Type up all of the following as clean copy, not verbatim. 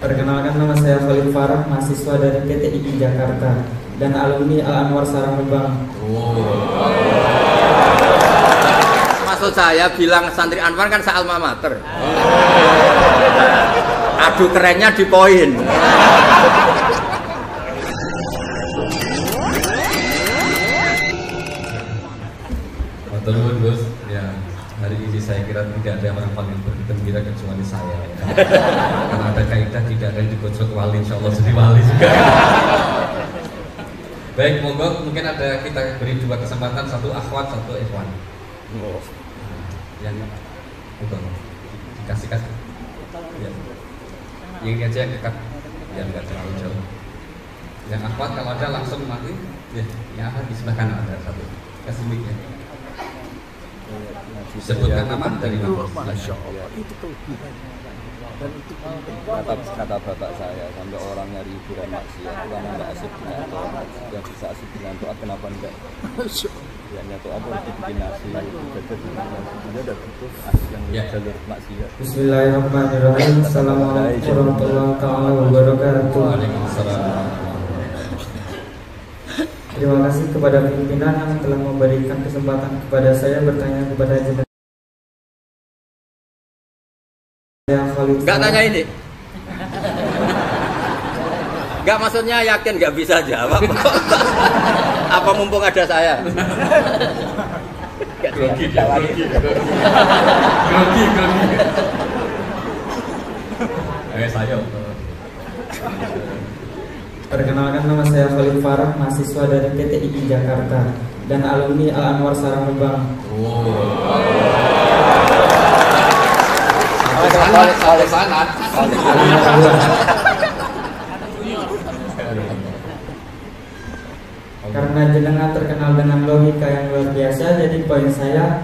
Perkenalkan, nama saya Khalid Farah, mahasiswa dari PTII Jakarta dan alumni Al-Anwar Sarang. Maksud saya bilang santri Anwar kan se-alma mater. Adu kerennya di poin. Matur Gus, ya hari ini saya kira tidak ada orang paling bergembira kecuali saya. Ya. Karena ada kaidah tidak ada yang digosok wali, insya Allah jadi wali juga. Baik, monggo mungkin ada kita beri dua kesempatan, satu akhwat, satu ikhwan. Yang betul dikasih ya. Yang aja yang dekat, yang nggak terlalu jauh. Yang akhwat kalau ada langsung mati, ya, yang akan di sebelah kanan ada satu. Kasih mic ya. Sebutkan nama dari nama. Masya Allah, itu kelebihan. Dan itu kata bapak saya, sampai orang nyari hiburan maksiat itu karena nggak asik dengan Tuhan, yang bisa asik dengan Tuhan, kenapa enggak? Ya nyatu apa dibikin nasi, dijaga dengan nasinya dan itu asik yang jalur maksiat. Bismillahirrahmanirrahim. Assalamualaikum warahmatullahi wabarakatuh. Terima kasih kepada pimpinan yang telah memberikan kesempatan kepada saya bertanya kepada jenengan. Enggak tanya ini. Enggak, maksudnya yakin enggak bisa jawab. Apa mumpung ada saya? Grogi. Saya. Perkenalkan, nama saya Khalid Farah, mahasiswa dari PTII Jakarta dan alumni Al-Anwar Sarang. Karena jenengan terkenal dengan logika yang luar biasa, jadi poin saya,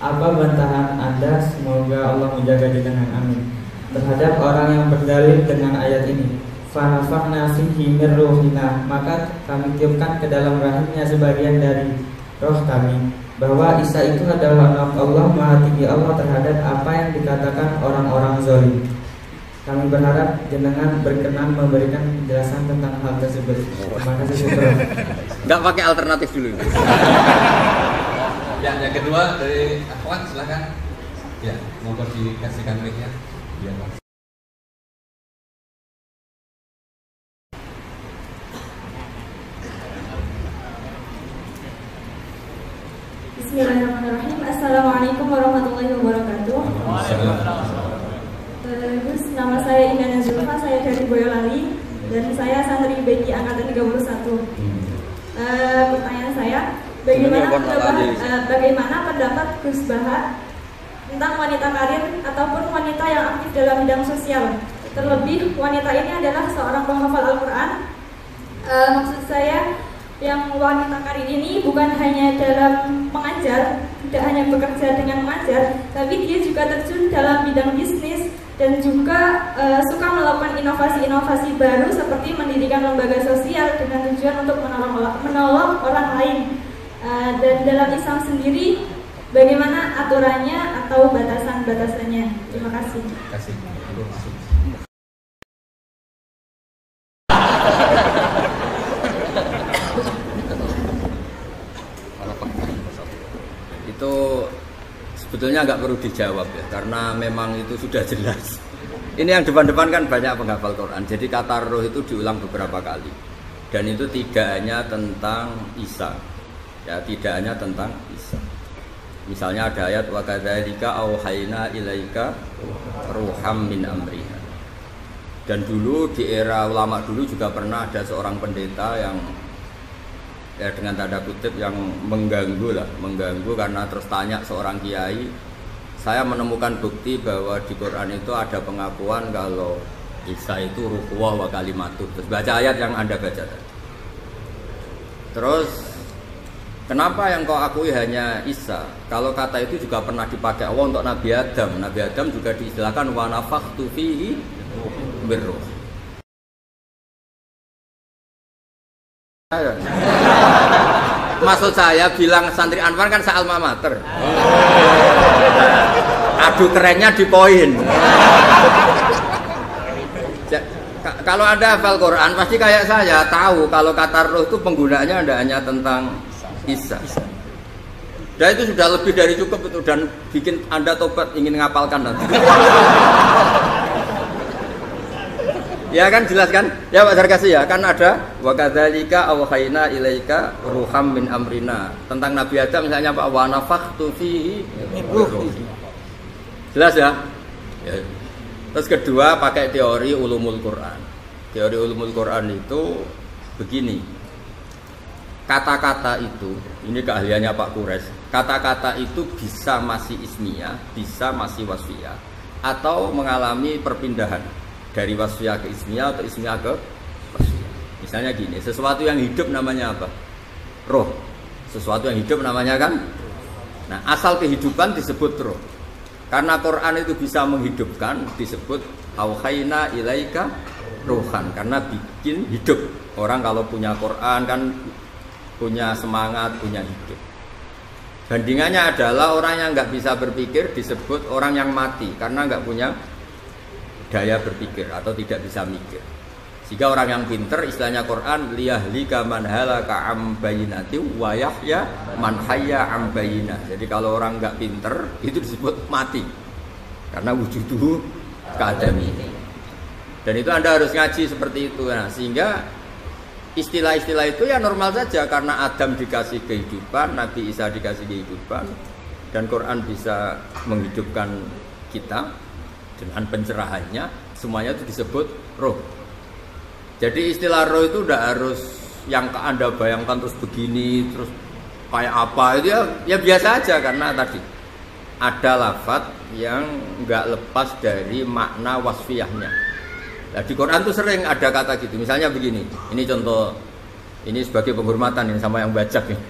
apa bantahan Anda, semoga Allah menjaga jenengan, amin, terhadap orang yang berdalil dengan ayat ini, fanafakna fihi min ruhina, maka kami tiupkan ke dalam rahimnya sebagian dari roh kami, bahwa Isa itu adalah anak Allah, maha tinggi Allah terhadap apa yang dikatakan orang-orang zalim. Kami berharap jenengan berkenan memberikan penjelasan tentang hal tersebut. Terima kasih. Enggak pakai alternatif dulu. Ya, yang kedua dari akhwat silakan. Ya, monggo dikasihkan mic-nya. Ya, Mas. Bismillahirrahmanirrahim. Assalamualaikum warahmatullahi wabarakatuh. Terus nama saya Indana Zulfa, saya dari Boyolali dan saya santri BK angkatan 31. Pertanyaan saya, bagaimana pendapat Gus Baha tentang wanita karir ataupun wanita yang aktif dalam bidang sosial? Terlebih wanita ini adalah seorang penghafal Al-Quran. Maksud saya, yang wanita karir ini bukan hanya dalam mengajar, tidak hanya bekerja dengan mengajar, tapi dia juga terjun dalam bidang bisnis dan juga suka melakukan inovasi-inovasi baru seperti mendirikan lembaga sosial dengan tujuan untuk menolong orang lain. Dan dalam Islam sendiri, bagaimana aturannya atau batasan-batasannya? Terima kasih. Itu sebetulnya nggak perlu dijawab ya, karena memang itu sudah jelas. Ini yang depan-depan kan banyak penghafal Quran, jadi kata roh itu diulang beberapa kali, dan itu tidak hanya tentang Isa, ya, tidak hanya tentang Isa. Misalnya ada ayat wa kadzalika auhayna ilaika ruham min amrina. Dan dulu di era ulama dulu juga pernah ada seorang pendeta yang ya dengan tanda kutip yang mengganggu karena terus tanya seorang kiai, saya menemukan bukti bahwa di Quran itu ada pengakuan kalau Isa itu ruhuwah wa kalimatuh. Terus baca ayat yang Anda baca tadi. Terus kenapa yang kau akui hanya Isa? Kalau kata itu juga pernah dipakai Allah untuk Nabi Adam. Nabi Adam juga diistilahkan wa nafakhtu fihi bir ruh. Maksud saya bilang santri Anwar kan se-alma mater. Adu kerennya di poin. Kalau Anda hafal Quran pasti kayak saya tahu kalau kata roh itu penggunaannya tidak hanya tentang Isa. Dan itu sudah lebih dari cukup itu dan bikin Anda tobat ingin ngapalkan nanti. Ya kan jelas kan? Ya Pak Darkasi ya kan ada wa kadzalika awhayna ilaika ruham min amrina. Tentang Nabi Adam misalnya Pak wa nafakhtu fihi min ruhi. Jelas ya? Ya. Terus kedua pakai teori ulumul Quran. Teori ulumul Quran itu begini. Kata-kata itu, ini keahliannya Pak Kures. Kata-kata itu bisa masih ismiyah, bisa masih wasfiyah, atau mengalami perpindahan dari wasfiyah ke ismiyah atau ismiyah ke wasfiyah. Misalnya gini, sesuatu yang hidup namanya apa? Roh. Sesuatu yang hidup namanya kan? Nah, asal kehidupan disebut roh. Karena Quran itu bisa menghidupkan, disebut auhayna ilaika ruhan, karena bikin hidup. Orang kalau punya Quran kan punya semangat, punya hidup. Bandingannya adalah orang yang nggak bisa berpikir disebut orang yang mati karena nggak punya daya berpikir atau tidak bisa mikir. Sehingga orang yang pinter istilahnya Quran liyahlika man halaka am bayyinati wa yahya man hayya am bayyinah. Jadi kalau orang nggak pinter itu disebut mati karena wujuduhu kadami. Dan itu Anda harus ngaji seperti itu. Nah, sehingga istilah-istilah itu ya normal saja karena Adam dikasih kehidupan, Nabi Isa dikasih kehidupan, dan Quran bisa menghidupkan kita dengan pencerahannya. Semuanya itu disebut roh. Jadi istilah roh itu tidak harus yang Anda bayangkan terus begini, terus kayak apa itu ya biasa aja karena tadi ada lafadz yang nggak lepas dari makna wasfiyahnya. Nah, di Quran tuh sering ada kata gitu. Misalnya begini, ini contoh, ini sebagai penghormatan ini sama yang baca nih.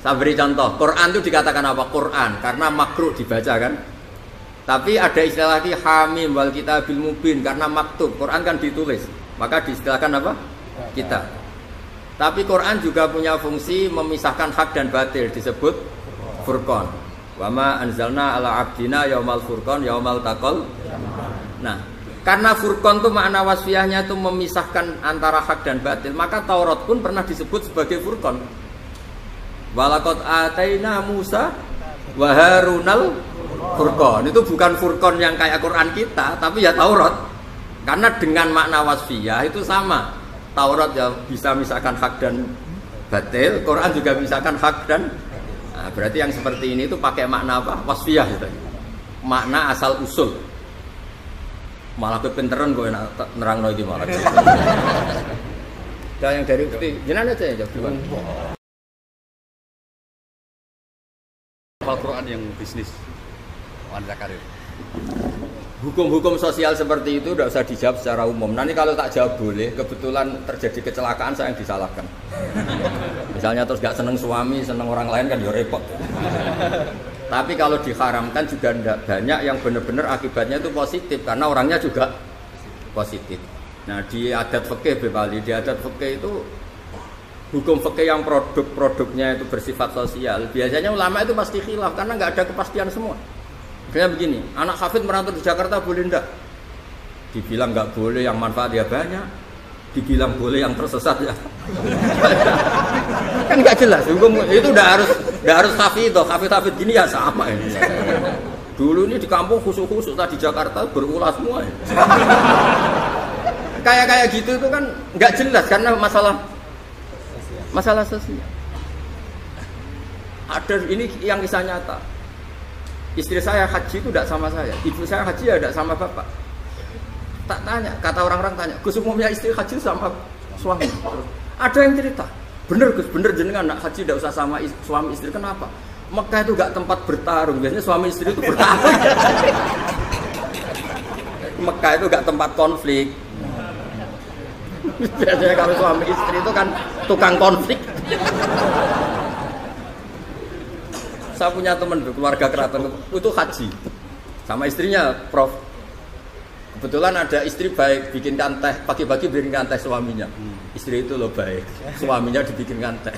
Saya beri contoh, Quran itu dikatakan apa? Quran, karena makruh dibaca kan. Tapi ada istilah lagi hamim wal kitabil mubin karena maktub. Quran kan ditulis, maka diistilahkan apa? Kitab. Tapi Quran juga punya fungsi memisahkan hak dan batil, disebut furqan. Wa ma anzalna ala abdina yaumal furqan yaumal taqal. Nah, karena furqan itu makna wasfiyahnya itu memisahkan antara hak dan batil, maka Taurat pun pernah disebut sebagai furqan. Walaqad ataina Musa wa Harunal furqan. Itu bukan furqan yang kayak Quran kita, tapi ya Taurat. Karena dengan makna wasfiyah itu sama. Taurat ya bisa misahkan hak dan batil, Quran juga misahkan hak dan berarti yang seperti ini itu pakai makna apa? Wasfiyah gitu. Makna asal usul. Malah kepinteran gue nerang lagi malah. Dan yang dari bukti, jenengan aja ya jawab. Al-Quran yang bisnis wanita karir. Hukum-hukum sosial seperti itu tidak usah dijawab secara umum. Nanti kalau tak jawab boleh, kebetulan terjadi kecelakaan saya yang disalahkan. Misalnya terus gak seneng suami, seneng orang lain kan ya repot. Tapi kalau diharamkan juga tidak banyak yang benar-benar akibatnya itu positif karena orangnya juga positif. Nah di adat fikih Bali, di adat fikih itu hukum fikih yang produk-produknya itu bersifat sosial. Biasanya ulama itu pasti khilaf karena nggak ada kepastian semua. Misalnya begini, anak hafid merantau di Jakarta boleh enggak? Dibilang nggak boleh yang manfaat ya banyak, dibilang boleh yang tersesat ya. Kan nggak jelas hukum itu udah harus hafid gini ya sama ini. Dulu ini di kampung khusus tadi Jakarta berulah semua ya. kayak gitu itu kan nggak jelas karena masalah sosial. Ada ini yang kisah nyata. Istri saya haji itu tidak sama saya, ibu saya haji ya tidak sama bapak. Tak tanya, kata orang-orang tanya, Gus umumnya istri haji sama suami. Ada yang cerita, bener Gus, bener jenengan nak haji tidak usah sama suami istri. Kenapa? Mekah itu gak tempat bertarung, biasanya suami istri itu bertarung. Mekah itu gak tempat konflik. Biasanya kalau suami istri itu kan tukang konflik. Saya punya teman keluarga keraton itu haji sama istrinya, Prof. Kebetulan ada istri baik, bikinkan teh, pagi-pagi bikinkan teh suaminya. Istri itu loh baik, suaminya dibikinkan teh.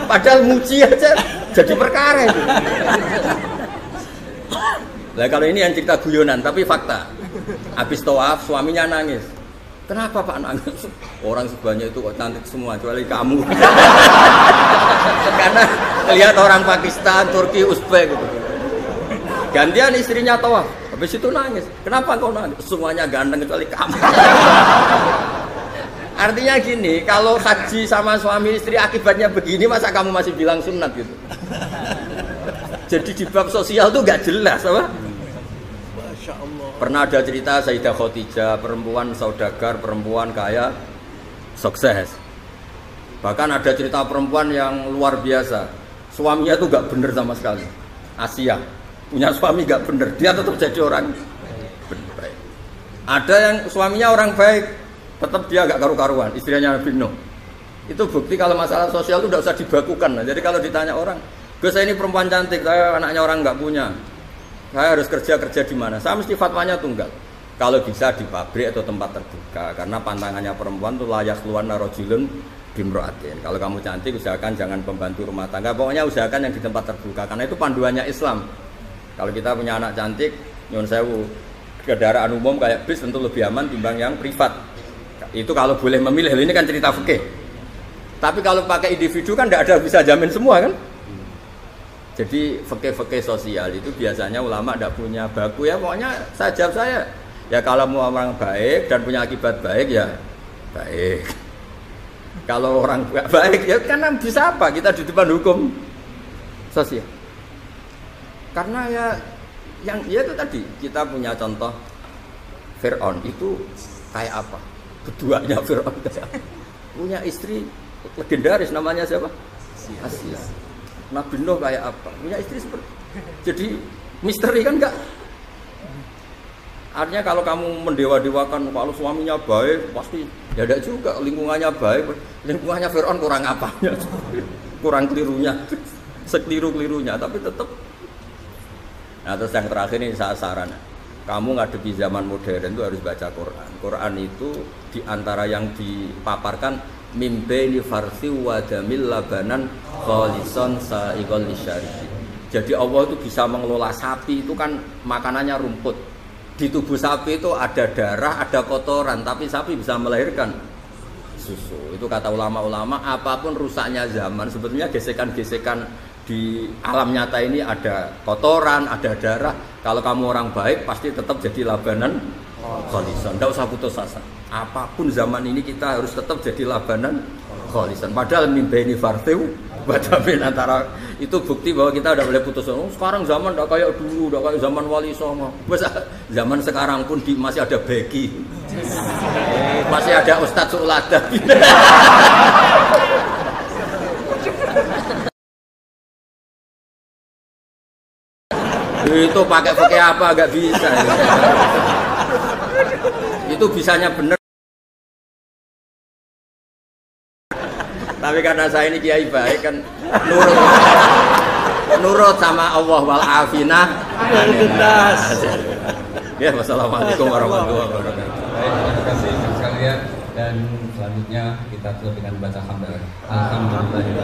Padahal muji aja, jadi perkara itu. Lah kalau ini yang cerita guyonan tapi fakta. Habis tawaf suaminya nangis. Kenapa Pak nangis? Orang sebanyak itu kok cantik semua kecuali kamu. Karena lihat orang Pakistan, Turki, Uzbek gitu. Gantian istrinya tawaf. Habis itu nangis. Kenapa kau nangis? Semuanya ganteng kecuali kamu. Artinya gini, kalau haji sama suami istri akibatnya begini, masa kamu masih bilang sunat gitu? Jadi di bab sosial tuh gak jelas, apa? Pernah ada cerita Sayyidah Khadijah, perempuan saudagar, perempuan kaya, sukses. Bahkan ada cerita perempuan yang luar biasa, suaminya tuh gak bener sama sekali. Asia, punya suami gak bener, dia tetap jadi orang baik. Ada yang suaminya orang baik, tetap dia gak karu-karuan, istrinya Nabi Nuh. Itu bukti kalau masalah sosial itu tidak usah dibakukan. Jadi kalau ditanya orang, Gus saya ini perempuan cantik, saya anaknya orang nggak punya, saya harus kerja di mana? Saya mesti fatwanya tunggal. Kalau bisa di pabrik atau tempat terbuka, karena pantangannya perempuan itu layak keluar narojulun bimroatin. Kalau kamu cantik usahakan jangan pembantu rumah tangga, pokoknya usahakan yang di tempat terbuka, karena itu panduannya Islam. Kalau kita punya anak cantik, nyun sewu, kendaraan umum kayak bis tentu lebih aman timbang yang privat. Itu kalau boleh memilih, ini kan cerita fikih. Tapi kalau pakai individu kan tidak ada bisa jamin semua kan. Jadi fikih-fikih sosial itu biasanya ulama tidak punya baku ya, pokoknya saya jawab saya. Ya kalau mau orang baik dan punya akibat baik ya baik. Kalau orang tidak baik ya karena bisa apa kita di depan hukum sosial. Karena ya yang ya itu tadi kita punya contoh Fir'aun itu kayak apa? Keduanya Fir'aun punya istri legendaris namanya siapa? Asia. Nabi Nuh kayak apa? Punya istri seperti. Jadi misteri kan enggak? Artinya kalau kamu mendewa-dewakan kalau suaminya baik pasti ya enggak juga, lingkungannya baik. Lingkungannya Fir'aun kurang apanya? Kurang kelirunya. Sekeliru-kelirunya tapi tetap. Nah, terus yang terakhir ini saya saran. Kamu ngadepi zaman modern itu harus baca Quran. Quran itu diantara yang dipaparkan mimbaini farsi wa jamil labanan khalisan sa'iqal lisyaribi. Jadi Allah itu bisa mengelola sapi itu kan makanannya rumput. Di tubuh sapi itu ada darah, ada kotoran, tapi sapi bisa melahirkan susu. Itu kata ulama-ulama, apapun rusaknya zaman sebetulnya gesekan-gesekan di alam nyata ini ada kotoran, ada darah. Kalau kamu orang baik pasti tetap jadi labanan khalisan. Tidak usah putus asa. Apapun zaman ini kita harus tetap jadi labanan khalisan. Padahal mimbaini fartiu badamin antara itu bukti bahwa kita udah boleh putus asa. Oh, sekarang zaman udah kayak dulu, udah kayak zaman Wali Songo. Zaman sekarang pun masih ada begi, masih ada Ustadz Sulada. Itu pakai apa agak bisa ya. Itu bisanya bener. Tapi karena saya ini kiai baik kan nurut sama Allah wal afina. Ya, wassalamualaikum warahmatullahi wabarakatuh. Baik, terima kasih sekalian dan selanjutnya kita tutup dengan baca hamdalah. Alhamdulillah.